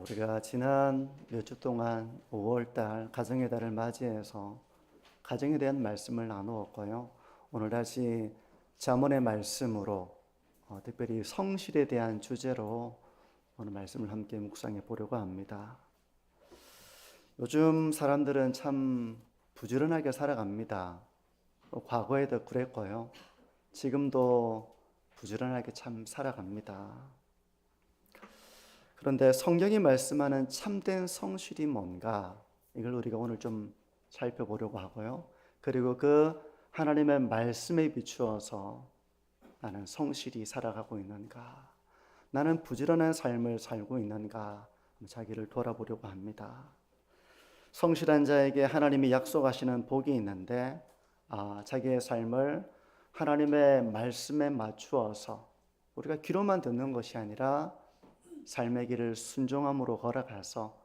우리가 지난 몇 주 동안 5월달 가정의 달을 맞이해서 가정에 대한 말씀을 나누었고요. 오늘 다시 잠언의 말씀으로 특별히 성실에 대한 주제로 오늘 말씀을 함께 묵상해 보려고 합니다. 요즘 사람들은 참 부지런하게 살아갑니다. 과거에도 그랬고요. 지금도 부지런하게 참 살아갑니다. 그런데 성경이 말씀하는 참된 성실이 뭔가, 이걸 우리가 오늘 좀 살펴보려고 하고요. 그리고 그 하나님의 말씀에 비추어서 나는 성실히 살아가고 있는가, 나는 부지런한 삶을 살고 있는가, 자기를 돌아보려고 합니다. 성실한 자에게 하나님이 약속하시는 복이 있는데, 자기의 삶을 하나님의 말씀에 맞추어서 우리가 귀로만 듣는 것이 아니라 삶의 길을 순종함으로 걸어가서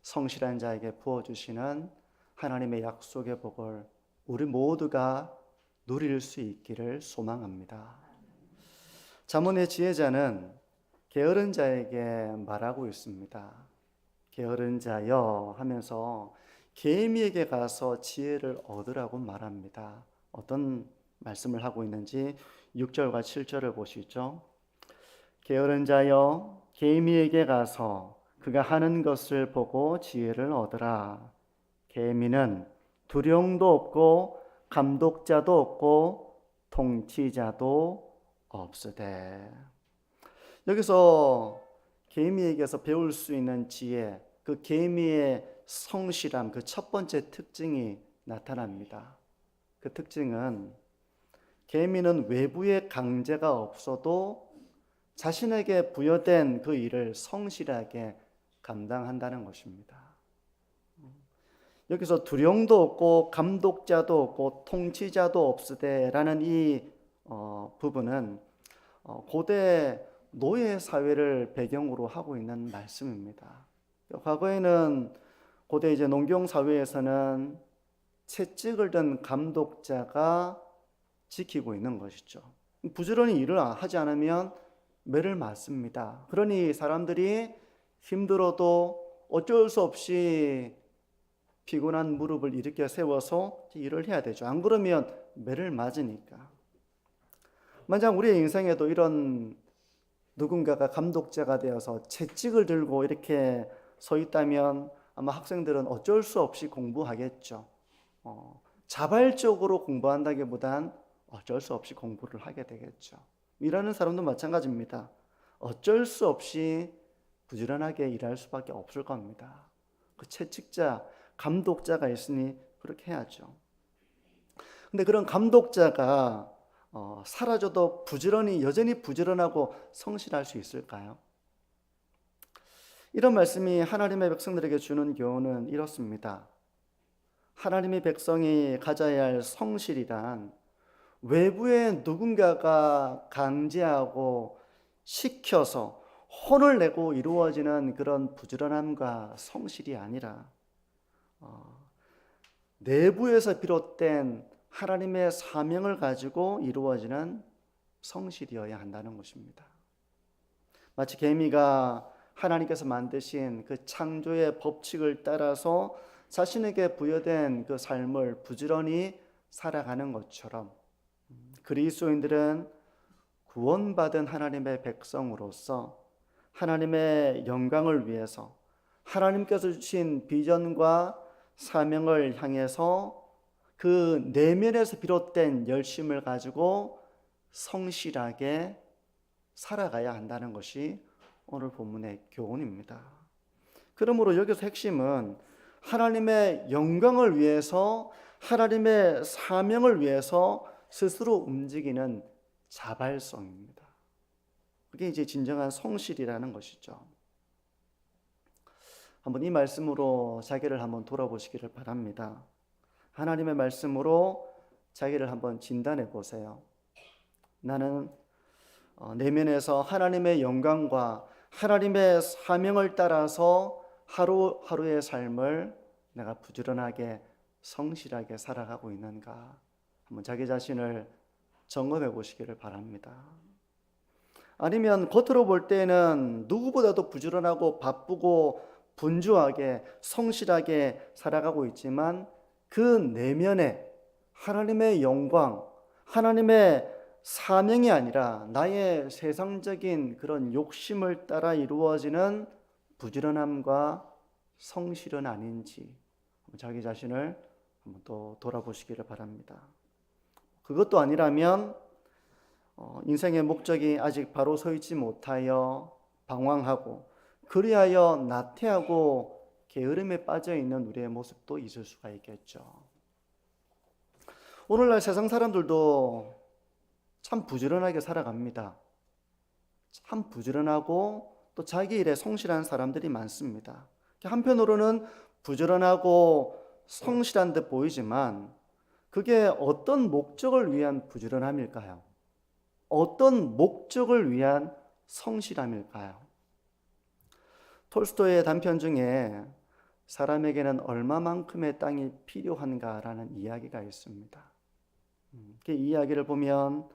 성실한 자에게 부어주시는 하나님의 약속의 복을 우리 모두가 누릴 수 있기를 소망합니다. 잠언의 지혜자는 게으른 자에게 말하고 있습니다. 게으른 자여 하면서 계미에게 가서 지혜를 얻으라고 말합니다. 어떤 말씀을 하고 있는지 6절과 7절을 보시죠. 게으른 자여 계미에게 가서 그가 하는 것을 보고 지혜를 얻으라. 계미는 두령도 없고 감독자도 없고 통치자도 없으되. 여기서 계미에게서 배울 수 있는 지혜, 그 계미의 성실함, 그 첫 번째 특징이 나타납니다. 그 특징은 계미는 외부의 강제가 없어도 자신에게 부여된 그 일을 성실하게 감당한다는 것입니다. 여기서 두령도 없고 감독자도 없고 통치자도 없으되라는 이 부분은 고대 노예 사회를 배경으로 하고 있는 말씀입니다. 과거에는 고대 이제 농경 사회에서는 채찍을 든 감독자가 지키고 있는 것이죠. 부지런히 일을 하지 않으면 매를 맞습니다. 그러니 사람들이 힘들어도 어쩔 수 없이 피곤한 무릎을 일으켜 세워서 일을 해야 되죠. 안 그러면 매를 맞으니까. 만약 우리의 인생에도 이런 누군가가 감독자가 되어서 채찍을 들고 이렇게 서 있다면 아마 학생들은 어쩔 수 없이 공부하겠죠. 자발적으로 공부한다기보단 어쩔 수 없이 공부를 하게 되겠죠. 일하는 사람도 마찬가지입니다. 어쩔 수 없이 부지런하게 일할 수밖에 없을 겁니다. 그 채찍자, 감독자가 있으니 그렇게 해야죠. 근데 그런 감독자가 사라져도 여전히 부지런하고 성실할 수 있을까요? 이런 말씀이 하나님의 백성들에게 주는 교훈은 이렇습니다. 하나님의 백성이 가져야 할 성실이란 외부에 누군가가 강제하고 시켜서 혼을 내고 이루어지는 그런 부지런함과 성실이 아니라 내부에서 비롯된 하나님의 사명을 가지고 이루어지는 성실이어야 한다는 것입니다. 마치 개미가 하나님께서 만드신 그 창조의 법칙을 따라서 자신에게 부여된 그 삶을 부지런히 살아가는 것처럼 그리스도인들은 구원받은 하나님의 백성으로서 하나님의 영광을 위해서 하나님께서 주신 비전과 사명을 향해서 그 내면에서 비롯된 열심을 가지고 성실하게 살아가야 한다는 것이 오늘 본문의 교훈입니다. 그러므로 여기서 핵심은 하나님의 영광을 위해서, 하나님의 사명을 위해서 스스로 움직이는 자발성입니다. 그게 이제 진정한 성실이라는 것이죠. 한번 이 말씀으로 자기를 한번 돌아보시기를 바랍니다. 하나님의 말씀으로 자기를 한번 진단해 보세요. 나는 내면에서 하나님의 영광과 하나님의 사명을 따라서 하루하루의 삶을 내가 부지런하게 성실하게 살아가고 있는가? 한번 자기 자신을 점검해 보시기를 바랍니다. 아니면 겉으로 볼 때는 누구보다도 부지런하고 바쁘고 분주하게 성실하게 살아가고 있지만 그 내면에 하나님의 영광, 하나님의 사명이 아니라 나의 세상적인 그런 욕심을 따라 이루어지는 부지런함과 성실은 아닌지 자기 자신을 한번 또 돌아보시기를 바랍니다. 그것도 아니라면 인생의 목적이 아직 바로 서 있지 못하여 방황하고 그리하여 나태하고 게으름에 빠져 있는 우리의 모습도 있을 수가 있겠죠. 오늘날 세상 사람들도 참 부지런하게 살아갑니다. 참 부지런하고 또 자기 일에 성실한 사람들이 많습니다. 한편으로는 부지런하고 성실한 듯 보이지만 그게 어떤 목적을 위한 부지런함일까요? 어떤 목적을 위한 성실함일까요? 톨스토이의 단편 중에 사람에게는 얼마만큼의 땅이 필요한가라는 이야기가 있습니다. 그 이야기를 보면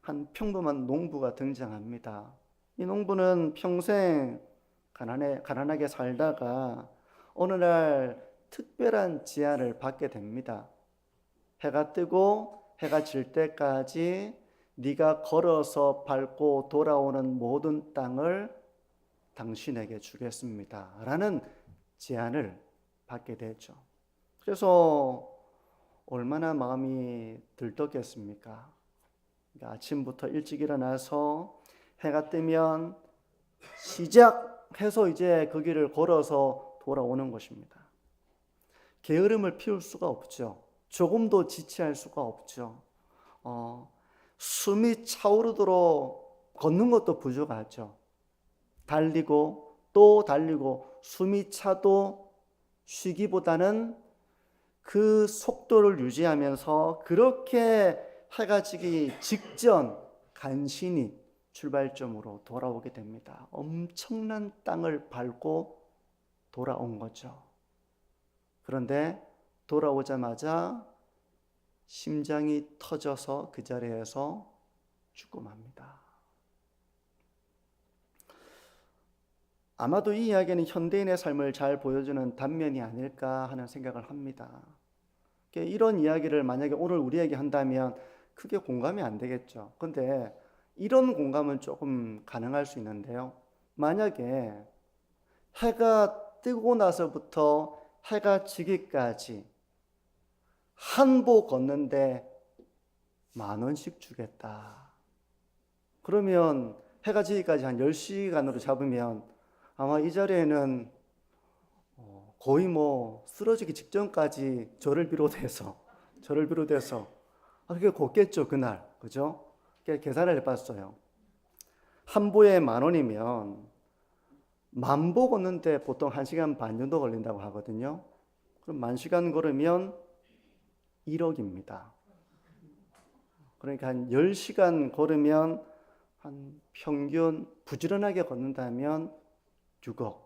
한 평범한 농부가 등장합니다. 이 농부는 평생 가난하게 살다가 어느 날 특별한 제안을 받게 됩니다. 해가 뜨고 해가 질 때까지 네가 걸어서 밟고 돌아오는 모든 땅을 당신에게 주겠습니다. 라는 제안을 받게 되죠. 그래서 얼마나 마음이 들떴겠습니까? 아침부터 일찍 일어나서 해가 뜨면 시작해서 이제 그 길을 걸어서 돌아오는 것입니다. 게으름을 피울 수가 없죠. 조금도 지체할 수가 없죠. 숨이 차오르도록 걷는 것도 부족하죠. 달리고 또 달리고 숨이 차도 쉬기보다는 그 속도를 유지하면서 그렇게 해가 지기 직전 간신히 출발점으로 돌아오게 됩니다. 엄청난 땅을 밟고 돌아온 거죠. 그런데 돌아오자마자 심장이 터져서 그 자리에서 죽고 맙니다. 아마도 이 이야기는 현대인의 삶을 잘 보여주는 단면이 아닐까 하는 생각을 합니다. 이런 이야기를 만약에 오늘 우리에게 한다면 크게 공감이 안 되겠죠. 근데 이런 공감은 조금 가능할 수 있는데요. 만약에 해가 뜨고 나서부터 해가 지기까지 한 보 걷는데 10,000원씩 주겠다. 그러면 해가 지기까지 한 10시간으로 잡으면 아마 이 자리에는 거의 쓰러지기 직전까지 저를 비롯해서 그렇게 걷겠죠, 그날. 그죠? 계산을 해봤어요. 한 보에 10,000원이면 10,000보 걷는데 보통 1시간 반 정도 걸린다고 하거든요. 그럼 10,000시간 걸으면 1억입니다. 그러니까 한 10시간 걸으면 한 평균 부지런하게 걷는다면 6억.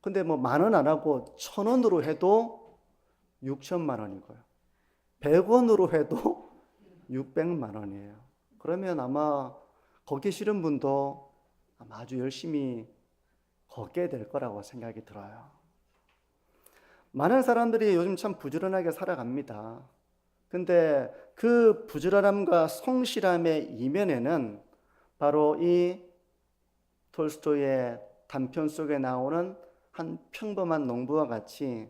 근데 10,000원 안 하고 1,000원으로 해도 6천만 원이고요. 100원으로 해도 600만 원이에요. 그러면 아마 걷기 싫은 분도 아마 아주 열심히 걷게 될 거라고 생각이 들어요. 많은 사람들이 요즘 참 부지런하게 살아갑니다. 근데 그 부지런함과 성실함의 이면에는 바로 이 톨스토이의 단편 속에 나오는 한 평범한 농부와 같이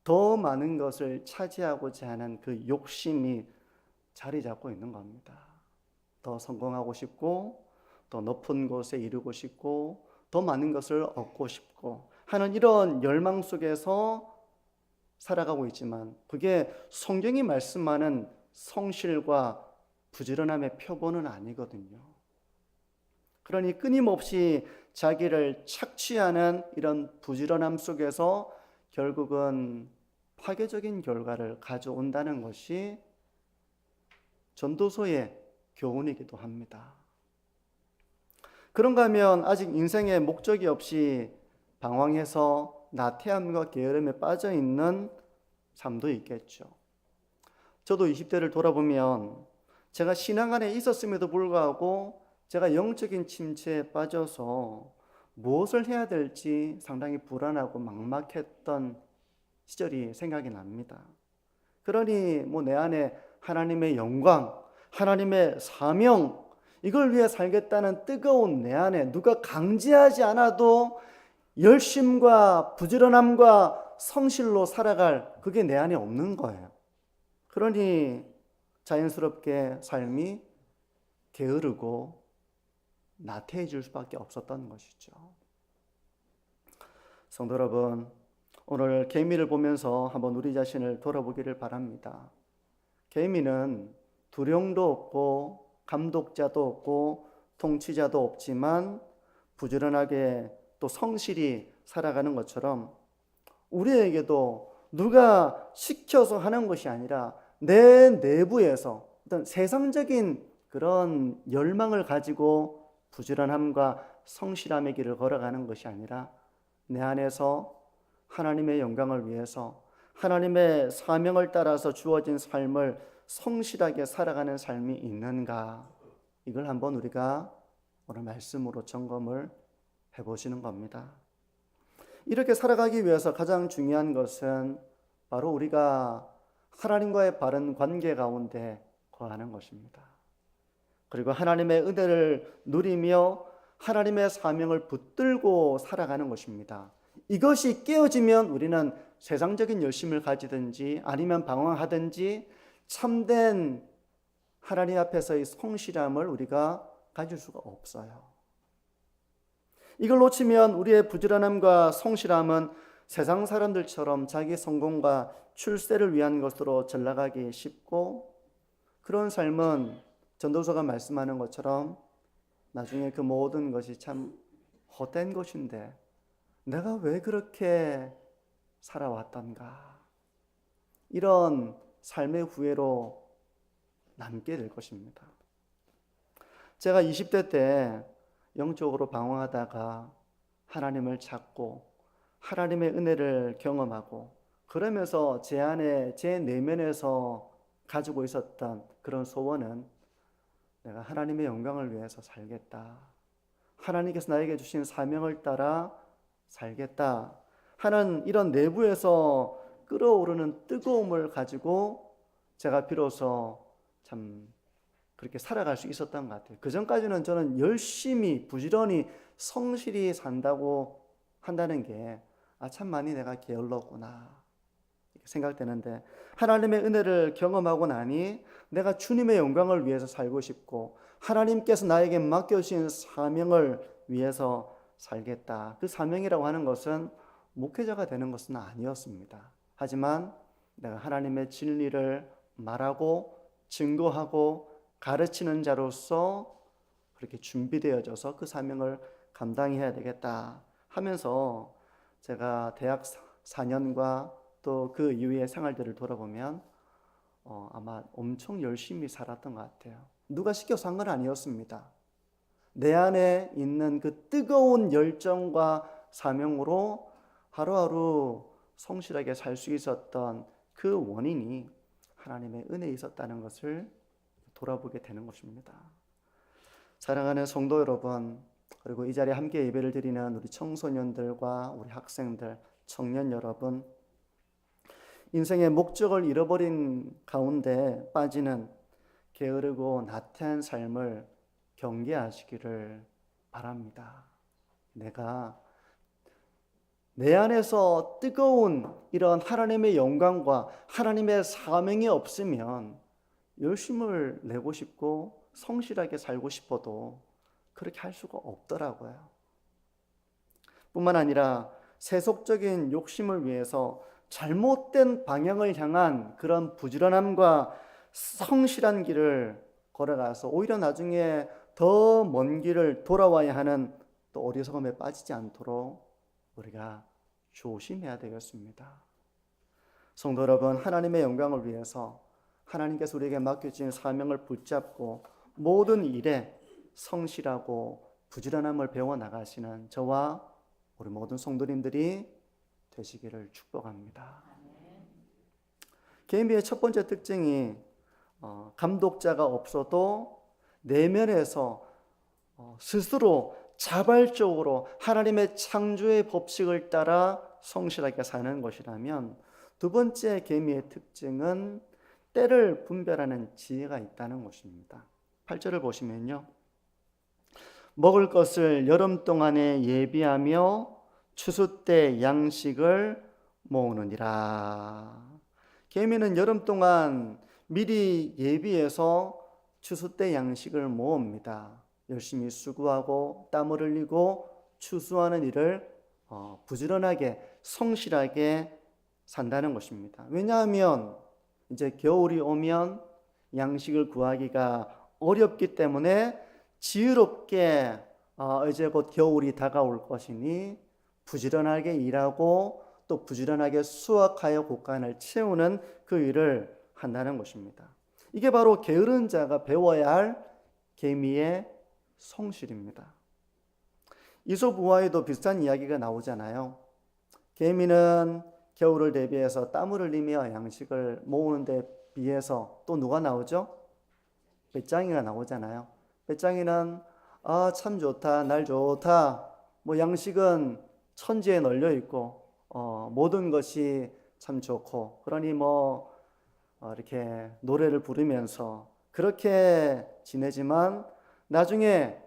더 많은 것을 차지하고자 하는 그 욕심이 자리 잡고 있는 겁니다. 더 성공하고 싶고, 더 높은 곳에 이르고 싶고, 더 많은 것을 얻고 싶고 하는 이런 열망 속에서 살아가고 있지만 그게 성경이 말씀하는 성실과 부지런함의 표본은 아니거든요. 그러니 끊임없이 자기를 착취하는 이런 부지런함 속에서 결국은 파괴적인 결과를 가져온다는 것이 전도서의 교훈이기도 합니다. 그런가 하면 아직 인생의 목적이 없이 방황해서 나태함과 게으름에 빠져 있는 삶도 있겠죠. 저도 20대를 돌아보면 제가 신앙 안에 있었음에도 불구하고 제가 영적인 침체에 빠져서 무엇을 해야 될지 상당히 불안하고 막막했던 시절이 생각이 납니다. 그러니 내 안에 하나님의 영광, 하나님의 사명, 이걸 위해 살겠다는 뜨거운 내 안에 누가 강제하지 않아도 열심과 부지런함과 성실로 살아갈 그게 내 안에 없는 거예요. 그러니 자연스럽게 삶이 게으르고 나태해질 수밖에 없었던 것이죠. 성도 여러분, 오늘 계미를 보면서 한번 우리 자신을 돌아보기를 바랍니다. 계미는 두령도 없고 감독자도 없고 통치자도 없지만 부지런하게 또 성실히 살아가는 것처럼 우리에게도 누가 시켜서 하는 것이 아니라 내 내부에서 어떤 세상적인 그런 열망을 가지고 부지런함과 성실함의 길을 걸어가는 것이 아니라 내 안에서 하나님의 영광을 위해서 하나님의 사명을 따라서 주어진 삶을 성실하게 살아가는 삶이 있는가, 이걸 한번 우리가 오늘 말씀으로 점검을 해보시는 겁니다. 이렇게 살아가기 위해서 가장 중요한 것은 바로 우리가 하나님과의 바른 관계 가운데 거하는 것입니다. 그리고 하나님의 은혜를 누리며 하나님의 사명을 붙들고 살아가는 것입니다. 이것이 깨어지면 우리는 세상적인 열심을 가지든지 아니면 방황하든지 참된 하나님 앞에서의 성실함을 우리가 가질 수가 없어요. 이걸 놓치면 우리의 부지런함과 성실함은 세상 사람들처럼 자기 성공과 출세를 위한 것으로 전락하기 쉽고, 그런 삶은 전도서가 말씀하는 것처럼 나중에 그 모든 것이 참 헛된 것인데 내가 왜 그렇게 살아왔던가, 이런 삶의 후회로 남게 될 것입니다. 제가 20대 때 영적으로 방황하다가 하나님을 찾고 하나님의 은혜를 경험하고, 그러면서 제 안에 제 내면에서 가지고 있었던 그런 소원은 내가 하나님의 영광을 위해서 살겠다, 하나님께서 나에게 주신 사명을 따라 살겠다 하는 이런 내부에서 끓어오르는 뜨거움을 가지고 제가 비로소 참 그렇게 살아갈 수 있었던 것 같아요. 그 전까지는 저는 열심히 부지런히 성실히 산다고 한다는 게 참 많이 내가 게을렀구나 이렇게 생각되는데, 하나님의 은혜를 경험하고 나니 내가 주님의 영광을 위해서 살고 싶고 하나님께서 나에게 맡겨주신 사명을 위해서 살겠다. 그 사명이라고 하는 것은 목회자가 되는 것은 아니었습니다. 하지만 내가 하나님의 진리를 말하고 증거하고 가르치는 자로서 그렇게 준비되어져서 그 사명을 감당해야 되겠다 하면서 제가 대학 4년과 또 그 이후의 생활들을 돌아보면 아마 엄청 열심히 살았던 것 같아요. 누가 시켜서 한 건 아니었습니다. 내 안에 있는 그 뜨거운 열정과 사명으로 하루하루 성실하게 살 수 있었던 그 원인이 하나님의 은혜에 있었다는 것을 돌아보게 되는 것입니다. 사랑하는 성도 여러분, 그리고 이 자리에 함께 예배를 드리는 우리 청소년들과 우리 학생들, 청년 여러분, 인생의 목적을 잃어버린 가운데 빠지는 게으르고 나태한 삶을 경계하시기를 바랍니다. 내가 내 안에서 뜨거운 이런 하나님의 영광과 하나님의 사명이 없으면 열심을 내고 싶고 성실하게 살고 싶어도 그렇게 할 수가 없더라고요. 뿐만 아니라 세속적인 욕심을 위해서 잘못된 방향을 향한 그런 부지런함과 성실한 길을 걸어가서 오히려 나중에 더 먼 길을 돌아와야 하는 또 어리석음에 빠지지 않도록 우리가 조심해야 되겠습니다. 성도 여러분, 하나님의 영광을 위해서 하나님께서 우리에게 맡겨진 사명을 붙잡고 모든 일에 성실하고 부지런함을 배워나가시는 저와 우리 모든 성도님들이 되시기를 축복합니다. 계미의 첫 번째 특징이 감독자가 없어도 내면에서 스스로 자발적으로 하나님의 창조의 법칙을 따라 성실하게 사는 것이라면, 두 번째 계미의 특징은 때를 분별하는 지혜가 있다는 것입니다. 8절을 보시면요, 먹을 것을 여름 동안에 예비하며 추수 때 양식을 모으느니라. 계미는 여름 동안 미리 예비해서 추수 때 양식을 모읍니다. 열심히 수고하고 땀을 흘리고 추수하는 일을 부지런하게 성실하게 산다는 것입니다. 왜냐하면 이제 겨울이 오면 양식을 구하기가 어렵기 때문에 지혜롭게 이제 곧 겨울이 다가올 것이니 부지런하게 일하고 또 부지런하게 수확하여 곳간을 채우는 그 일을 한다는 것입니다. 이게 바로 게으른 자가 배워야 할 계미의 성실입니다. 이솝 우화에도 비슷한 이야기가 나오잖아요. 계미는 겨울을 대비해서 땀을 흘리며 양식을 모으는 데 비해서 또 누가 나오죠? 배짱이가 나오잖아요. 배짱이는 참 좋다, 날 좋다, 양식은 천지에 널려 있고 모든 것이 참 좋고, 그러니 이렇게 노래를 부르면서 그렇게 지내지만 나중에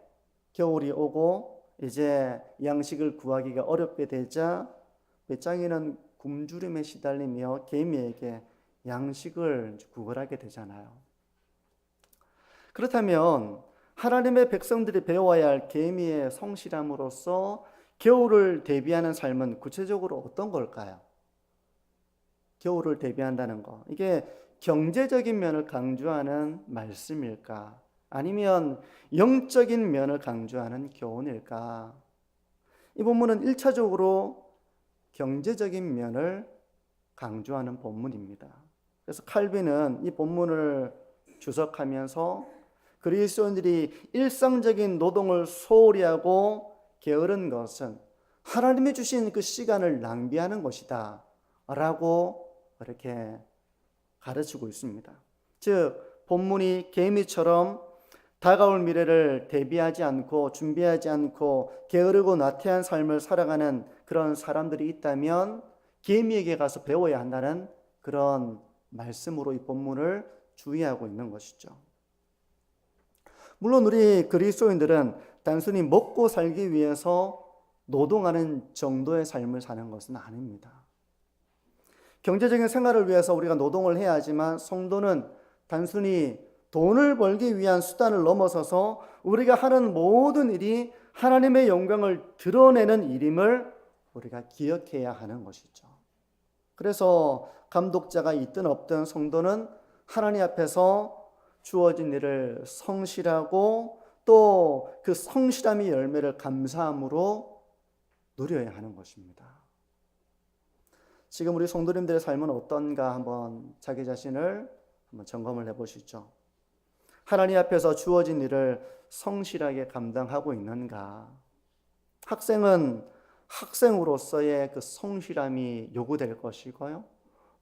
겨울이 오고 이제 양식을 구하기가 어렵게 되자 배짱이는 굶주림에 시달리며 계미에게 양식을 구걸하게 되잖아요. 그렇다면 하나님의 백성들이 배워야 할 계미의 성실함으로써 겨울을 대비하는 삶은 구체적으로 어떤 걸까요? 겨울을 대비한다는 거, 이게 경제적인 면을 강조하는 말씀일까? 아니면 영적인 면을 강조하는 교훈일까? 이 본문은 1차적으로 경제적인 면을 강조하는 본문입니다. 그래서 칼빈은 이 본문을 주석하면서 그리스도인들이 일상적인 노동을 소홀히 하고 게으른 것은 하나님이 주신 그 시간을 낭비하는 것이다 라고 이렇게 가르치고 있습니다. 즉 본문이 개미처럼 다가올 미래를 대비하지 않고 준비하지 않고 게으르고 나태한 삶을 살아가는 그런 사람들이 있다면 개미에게 가서 배워야 한다는 그런 말씀으로 이 본문을 주의하고 있는 것이죠. 물론 우리 그리스도인들은 단순히 먹고 살기 위해서 노동하는 정도의 삶을 사는 것은 아닙니다. 경제적인 생활을 위해서 우리가 노동을 해야 하지만 성도는 단순히 돈을 벌기 위한 수단을 넘어서서 우리가 하는 모든 일이 하나님의 영광을 드러내는 일임을 우리가 기억해야 하는 것이죠. 그래서 감독자가 있든 없든 성도는 하나님 앞에서 주어진 일을 성실하고 또 그 성실함의 열매를 감사함으로 누려야 하는 것입니다. 지금 우리 성도님들의 삶은 어떤가 한번 자기 자신을 한번 점검을 해보시죠. 하나님 앞에서 주어진 일을 성실하게 감당하고 있는가? 학생은 학생으로서의 그 성실함이 요구될 것이고요.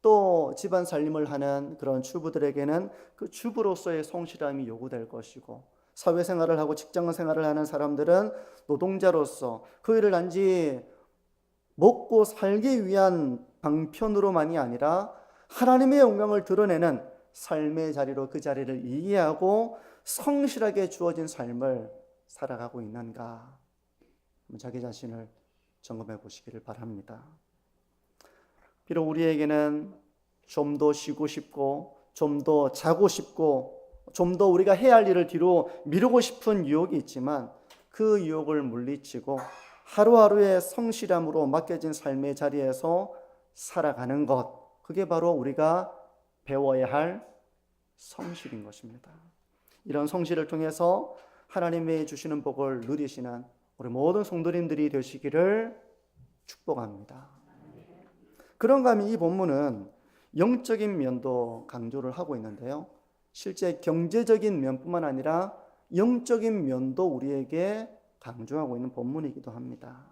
또 집안 살림을 하는 그런 주부들에게는 그 주부로서의 성실함이 요구될 것이고, 사회생활을 하고 직장생활을 하는 사람들은 노동자로서 그 일을 단지 먹고 살기 위한 방편으로만이 아니라 하나님의 영광을 드러내는 삶의 자리로 그 자리를 이해하고 성실하게 주어진 삶을 살아가고 있는가? 자기 자신을 점검해 보시기를 바랍니다. 비록 우리에게는 좀 더 쉬고 싶고 좀 더 자고 싶고 좀 더 우리가 해야 할 일을 뒤로 미루고 싶은 유혹이 있지만 그 유혹을 물리치고 하루하루의 성실함으로 맡겨진 삶의 자리에서 살아가는 것, 그게 바로 우리가 배워야 할 성실인 것입니다. 이런 성실을 통해서 하나님이 주시는 복을 누리시는 우리 모든 성도님들이 되시기를 축복합니다. 그런가 하면 이 본문은 영적인 면도 강조를 하고 있는데요, 실제 경제적인 면뿐만 아니라 영적인 면도 우리에게 강조하고 있는 본문이기도 합니다.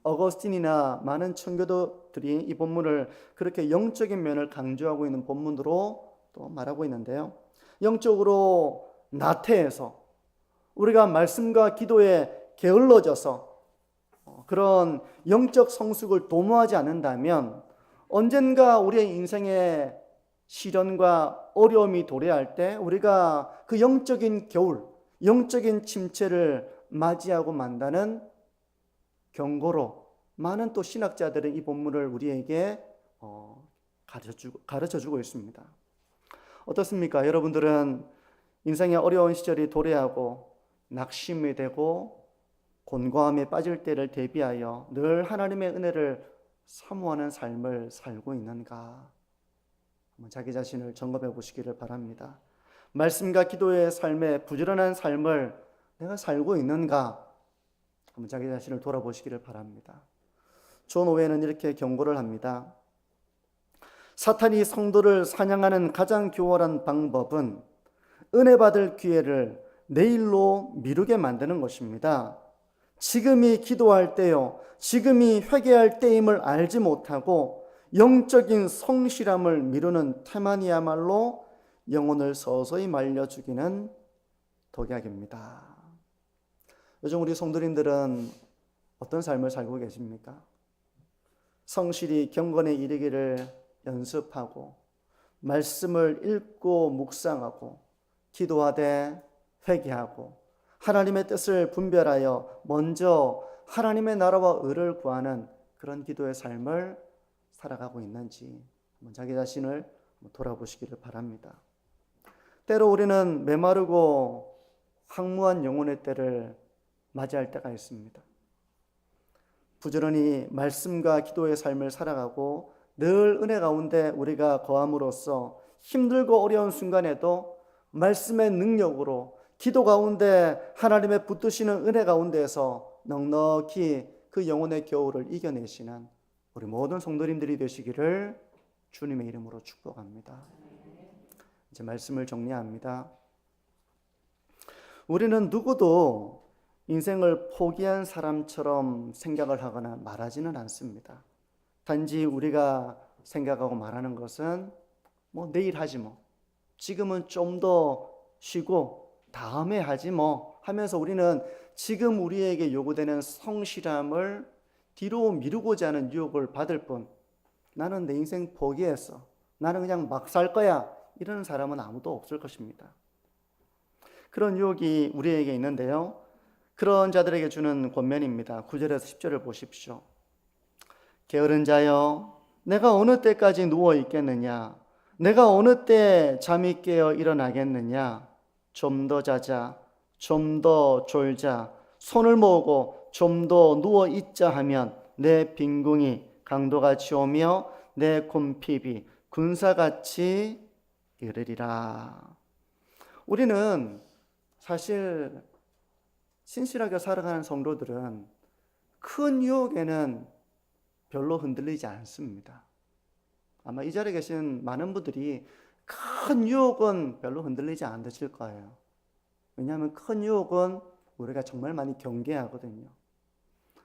어거스틴이나 많은 청교도들이 이 본문을 그렇게 영적인 면을 강조하고 있는 본문으로 또 말하고 있는데요, 영적으로 나태해서 우리가 말씀과 기도에 게을러져서 그런 영적 성숙을 도모하지 않는다면 언젠가 우리의 인생에 시련과 어려움이 도래할 때 우리가 그 영적인 겨울, 영적인 침체를 맞이하고 만다는 경고로 많은 또 신학자들은 이 본문을 우리에게 가르쳐주고 있습니다. 어떻습니까? 여러분들은 인생의 어려운 시절이 도래하고 낙심이 되고 곤고함에 빠질 때를 대비하여 늘 하나님의 은혜를 사모하는 삶을 살고 있는가? 자기 자신을 점검해 보시기를 바랍니다. 말씀과 기도의 삶에 부지런한 삶을 내가 살고 있는가? 한번 자기 자신을 돌아보시기를 바랍니다. 존 오웬은 이렇게 경고를 합니다. 사탄이 성도를 사냥하는 가장 교활한 방법은 은혜 받을 기회를 내일로 미루게 만드는 것입니다. 지금이 기도할 때요, 지금이 회개할 때임을 알지 못하고 영적인 성실함을 미루는 태만이야말로 영혼을 서서히 말려 죽이는 독약입니다. 요즘 우리 성도님들은 어떤 삶을 살고 계십니까? 성실히 경건에 이르기를 연습하고 말씀을 읽고 묵상하고 기도하되 회개하고 하나님의 뜻을 분별하여 먼저 하나님의 나라와 의를 구하는 그런 기도의 삶을 살아가고 있는지 자기 자신을 돌아보시기를 바랍니다. 때로 우리는 메마르고 황무한 영혼의 때를 맞이할 때가 있습니다. 부지런히 말씀과 기도의 삶을 살아가고 늘 은혜 가운데 우리가 거함으로써 힘들고 어려운 순간에도 말씀의 능력으로 기도 가운데 하나님의 붙드시는 은혜 가운데에서 넉넉히 그 영혼의 겨울을 이겨내시는 우리 모든 성도님들이 되시기를 주님의 이름으로 축복합니다. 이제 말씀을 정리합니다. 우리는 누구도 인생을 포기한 사람처럼 생각을 하거나 말하지는 않습니다. 단지 우리가 생각하고 말하는 것은 내일 하지 지금은 좀 더 쉬고 다음에 하지 하면서 우리는 지금 우리에게 요구되는 성실함을 뒤로 미루고자 하는 유혹을 받을 뿐 나는 내 인생 포기했어, 나는 그냥 막 살 거야, 이런 사람은 아무도 없을 것입니다. 그런 유혹이 우리에게 있는데요, 그런 자들에게 주는 권면입니다. 9절에서 10절을 보십시오. 게으른 자여, 내가 어느 때까지 누워 있겠느냐? 내가 어느 때 잠이 깨어 일어나겠느냐? 좀 더 자자, 좀 더 졸자, 손을 모으고 좀 더 누워 있자 하면 내 빈궁이 강도같이 오며 내 곰핍이 군사같이 이르리라. 우리는 사실 신실하게 살아가는 성도들은 큰 유혹에는 별로 흔들리지 않습니다. 아마 이 자리에 계신 많은 분들이 큰 유혹은 별로 흔들리지 않으실 거예요. 왜냐하면 큰 유혹은 우리가 정말 많이 경계하거든요.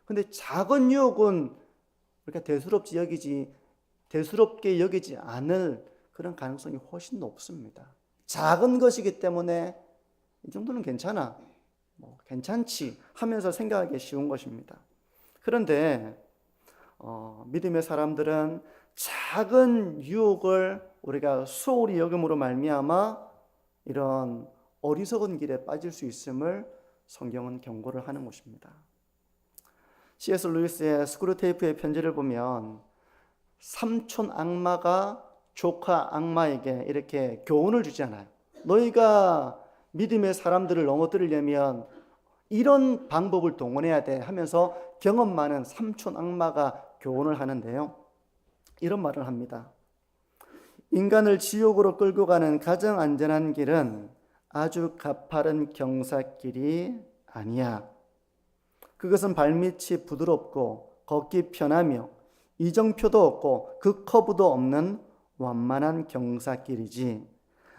근데 작은 유혹은 우리가 대수롭게 여기지 않을 그런 가능성이 훨씬 높습니다. 작은 것이기 때문에 이 정도는 괜찮아, 괜찮지 하면서 생각하기 쉬운 것입니다. 그런데 믿음의 사람들은 작은 유혹을 우리가 소홀히 여김으로 말미암아 이런 어리석은 길에 빠질 수 있음을 성경은 경고를 하는 것입니다. C.S. 루이스의 스크루테이프의 편지를 보면 삼촌 악마가 조카 악마에게 이렇게 교훈을 주잖아요. 너희가 믿음의 사람들을 넘어뜨리려면 이런 방법을 동원해야 돼 하면서 경험 많은 삼촌 악마가 교훈을 하는데요, 이런 말을 합니다. 인간을 지옥으로 끌고 가는 가장 안전한 길은 아주 가파른 경사길이 아니야. 그것은 발밑이 부드럽고 걷기 편하며 이정표도 없고 극커브도 없는 완만한 경사길이지.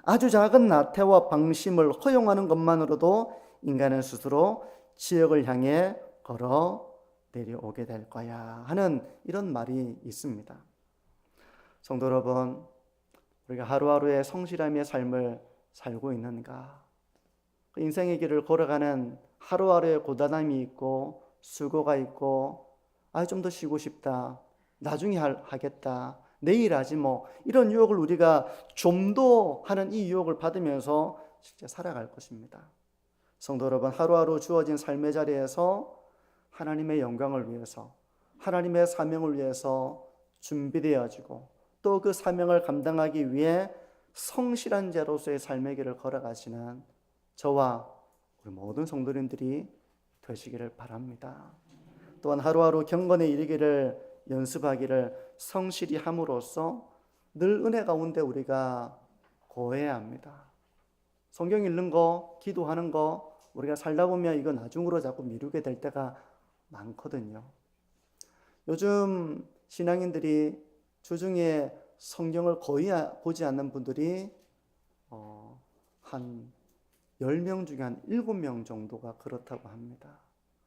아주 작은 나태와 방심을 허용하는 것만으로도 인간은 스스로 지옥을 향해 걸어 내려오게 될 거야 하는 이런 말이 있습니다. 성도 여러분, 우리가 하루하루의 성실함의 삶을 살고 있는가? 그 인생의 길을 걸어가는 하루하루의 고단함이 있고 수고가 있고 좀 더 쉬고 싶다. 나중에 하겠다. 내일 하지 뭐. 이런 유혹을 우리가 좀 더 하는 이 유혹을 받으면서 실제 살아갈 것입니다. 성도 여러분, 하루하루 주어진 삶의 자리에서 하나님의 영광을 위해서, 하나님의 사명을 위해서 준비되어지고 또 그 사명을 감당하기 위해 성실한 자로서의 삶의 길을 걸어가시는 저와 우리 모든 성도님들이 되시기를 바랍니다. 또한 하루하루 경건에 이르기를 연습하기를 성실히 함으로써 늘 은혜 가운데 우리가 거해야 합니다. 성경 읽는 거, 기도하는 거 우리가 살다 보면 이거 나중으로 자꾸 미루게 될 때가 많거든요. 요즘 신앙인들이 주중에 성경을 거의 보지 않는 분들이 한 10명 중에 한 7명 정도가 그렇다고 합니다.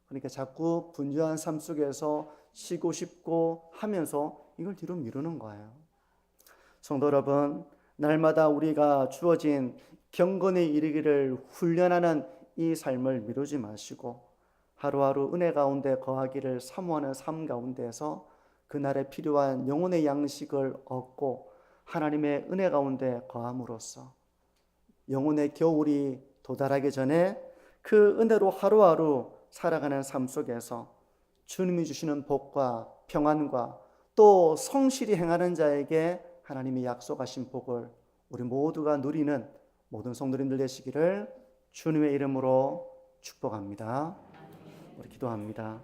그러니까 자꾸 분주한 삶 속에서 쉬고 싶고 하면서 이걸 뒤로 미루는 거예요. 성도 여러분, 날마다 우리가 주어진 경건에 이르기를 훈련하는 이 삶을 미루지 마시고 하루하루 은혜 가운데 거하기를 사모하는 삶 가운데서 그날에 필요한 영혼의 양식을 얻고 하나님의 은혜 가운데 거함으로써 영혼의 겨울이 도달하기 전에 그 은혜로 하루하루 살아가는 삶 속에서 주님이 주시는 복과 평안과 또 성실히 행하는 자에게 하나님이 약속하신 복을 우리 모두가 누리는 모든 성도님들 되시기를 주님의 이름으로 축복합니다. 우리 기도합니다.